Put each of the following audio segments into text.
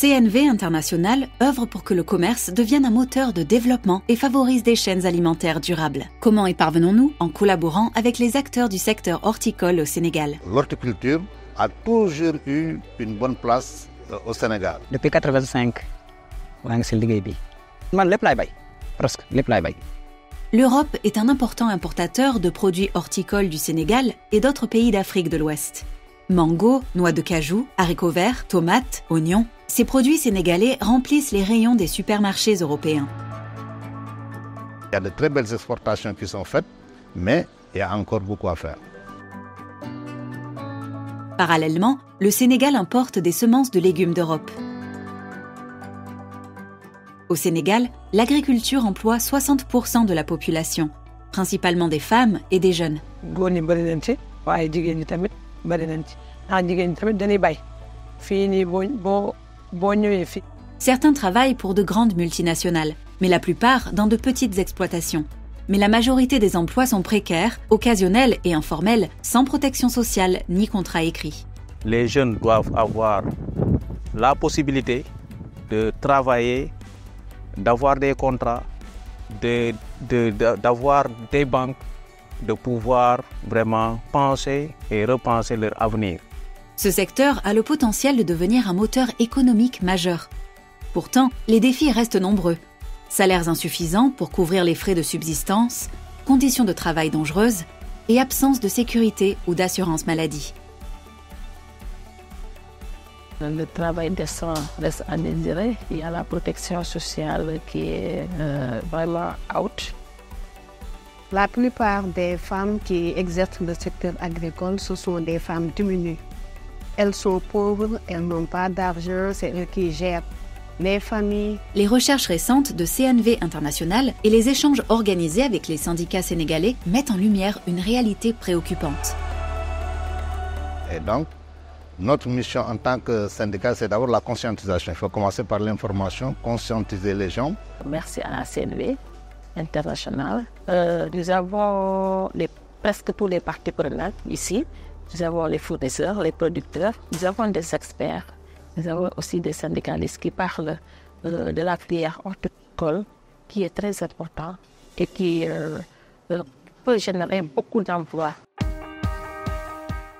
CNV International œuvre pour que le commerce devienne un moteur de développement et favorise des chaînes alimentaires durables. Comment y parvenons-nous? En collaborant avec les acteurs du secteur horticole au Sénégal. L'horticulture a toujours eu une bonne place au Sénégal. Depuis 1985, je suis presque lépp laay bay. L'Europe est un important importateur de produits horticoles du Sénégal et d'autres pays d'Afrique de l'Ouest. Mango, noix de cajou, haricots verts, tomates, oignons, ces produits sénégalais remplissent les rayons des supermarchés européens. Il y a de très belles exportations qui sont faites, mais il y a encore beaucoup à faire. Parallèlement, le Sénégal importe des semences de légumes d'Europe. Au Sénégal, l'agriculture emploie 60% de la population, principalement des femmes et des jeunes. Certains travaillent pour de grandes multinationales, mais la plupart dans de petites exploitations. Mais la majorité des emplois sont précaires, occasionnels et informels, sans protection sociale ni contrat écrit. Les jeunes doivent avoir la possibilité de travailler, d'avoir des contrats, d'avoir des banques, de pouvoir vraiment penser et repenser leur avenir. Ce secteur a le potentiel de devenir un moteur économique majeur. Pourtant, les défis restent nombreux. Salaires insuffisants pour couvrir les frais de subsistance, conditions de travail dangereuses et absence de sécurité ou d'assurance maladie. Le travail décent reste à désirer. Il y a la protection sociale qui est vraiment out. La plupart des femmes qui exercent le secteur agricole, ce sont des femmes diminuées. Elles sont pauvres, elles n'ont pas d'argent, c'est eux qui gèrent les familles. Les recherches récentes de CNV International et les échanges organisés avec les syndicats sénégalais mettent en lumière une réalité préoccupante. Et donc, notre mission en tant que syndicat, c'est d'abord la conscientisation. Il faut commencer par l'information, conscientiser les gens. Merci à la CNV International. Nous avons presque tous les parties prenantes ici. Nous avons les fournisseurs, les producteurs, nous avons des experts, nous avons aussi des syndicalistes qui parlent de la filière horticole qui est très importante et qui peut générer beaucoup d'emplois.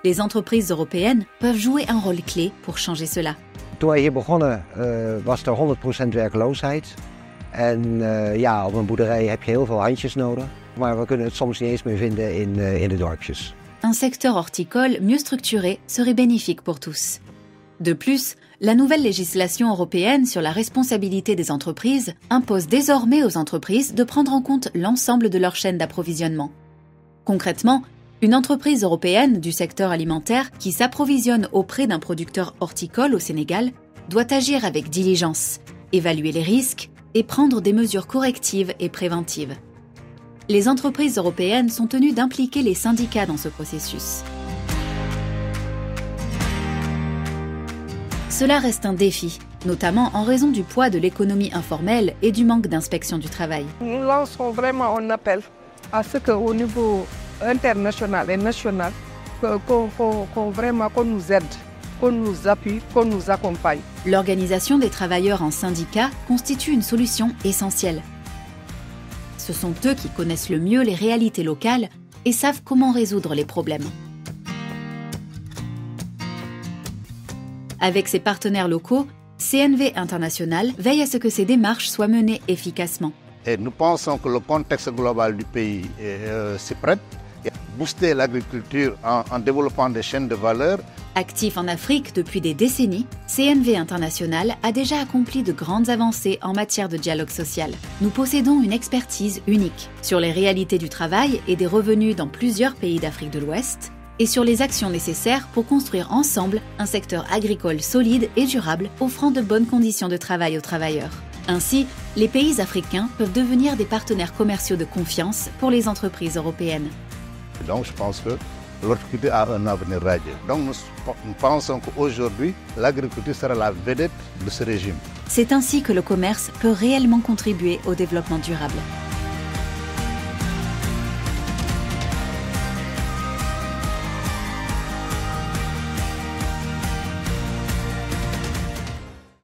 Les entreprises européennes peuvent jouer un rôle clé pour changer cela. Toen wij hier begonnen was er 100% werkloosheid. En ja, op een boerderij heb je heel veel handjes nodig. Maar we kunnen het soms niet eens meer vinden in de dorpjes. Un secteur horticole mieux structuré serait bénéfique pour tous. De plus, la nouvelle législation européenne sur la responsabilité des entreprises impose désormais aux entreprises de prendre en compte l'ensemble de leur chaîne d'approvisionnement. Concrètement, une entreprise européenne du secteur alimentaire qui s'approvisionne auprès d'un producteur horticole au Sénégal doit agir avec diligence, évaluer les risques et prendre des mesures correctives et préventives. Les entreprises européennes sont tenues d'impliquer les syndicats dans ce processus. Cela reste un défi, notamment en raison du poids de l'économie informelle et du manque d'inspection du travail. Nous lançons vraiment un appel à ce qu'au niveau international et national, qu'on nous aide, qu'on nous appuie, qu'on nous accompagne. L'organisation des travailleurs en syndicats constitue une solution essentielle. Ce sont eux qui connaissent le mieux les réalités locales et savent comment résoudre les problèmes. Avec ses partenaires locaux, CNV International veille à ce que ces démarches soient menées efficacement. Et nous pensons que le contexte global du pays s'y prête. Booster l'agriculture en développant des chaînes de valeur. Actif en Afrique depuis des décennies, CNV International a déjà accompli de grandes avancées en matière de dialogue social. Nous possédons une expertise unique sur les réalités du travail et des revenus dans plusieurs pays d'Afrique de l'Ouest et sur les actions nécessaires pour construire ensemble un secteur agricole solide et durable offrant de bonnes conditions de travail aux travailleurs. Ainsi, les pays africains peuvent devenir des partenaires commerciaux de confiance pour les entreprises européennes. Donc je pense que l'horticulture a un avenir radieux. Donc nous pensons qu'aujourd'hui, l'agriculture sera la vedette de ce régime. C'est ainsi que le commerce peut réellement contribuer au développement durable.